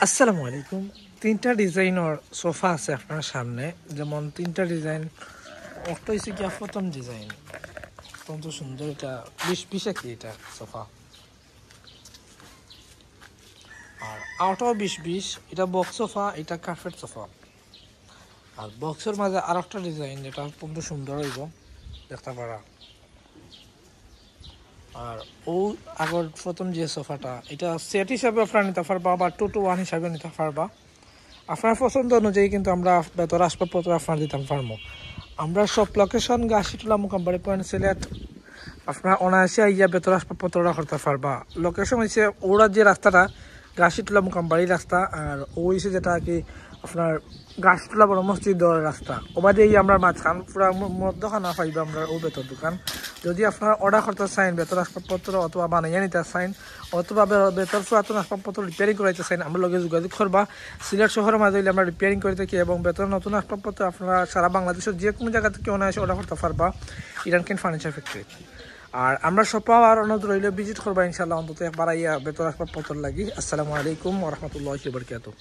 আসসালামু আলাইকুম। তিনটা ডিজাইনের সোফা আছে আপনার সামনে। যেমন তিনটা ডিজাইন, একটা হচ্ছে গিয়া প্রথম ডিজাইন, অত্যন্ত সুন্দর। এটা 20 কি এটা সোফা, আর আউটাও 20 এটা বক্স সোফা, এটা কার্পেট সোফা। আর বক্সের মাঝে আর একটা ডিজাইন, এটা অত্যন্ত সুন্দর হইব দেখতে পারা। আর ও আগর প্রথম যে সোফাটা, এটা সেট হিসাবে আপনারা নিতে পারবা বা 2-to-1 হিসাবে নিতে পারবা। আপনার পছন্দ অনুযায়ী কিন্তু আমরা ভেতর আসবাবপত্র আপনার দিতাম পারবো। আমরা সব লোকেশন গাছিটুলা মোকামবাড়ি পয়েন্ট সিলেট। আপনার অনায়াসে আইয়া ভেতর আসবাবপত্রটা করতে পারবা। লোকেশন হচ্ছে ওরা যে রাস্তাটা গাছিটুলা মোকামবাড়ির রাস্তা, আর ও হচ্ছে যেটা আর কি আপনার গাছতলা বড় মসজিদ দেওয়ার রাস্তা। ওবাদে আমরা মাঝখান পুরা মধ্যখানা পাইবা আমরা ও ভেতর দোকান। যদি আপনারা অর্ডার করতে চাইন ভেতর আসবাবপত্র, অথবা বানাইয়া নিতে চাইন, অথবা ভেতর পুরাতন আসবাবপত্র রিপেয়ারিং করাইতে চাইন, আমরা লগে যোগাযোগ করবা। সিলেট শহরের মাঝে হইলে আমরা রিপেয়ারিং করে থাকি, এবং ভেতর নতুন আসবাবপত্র আপনারা সারা বাংলাদেশের যে কোনো জায়গা থেকে অনায়াসে অর্ডার করতে পারবা ইরান কিন ফার্নিচার ফ্যাক্টরি। আর আমরা সব পাওয়ার অনুরোধ রইলে ভিজিট করবা ইনশাল্লাহ, অন্তত একবার আইয়া ভেতর আসবাবপত্র লাগি। আসসালামু আলাইকুম ওয়া রাহমাতুল্লাহি ওয়া বারাকাতুহু।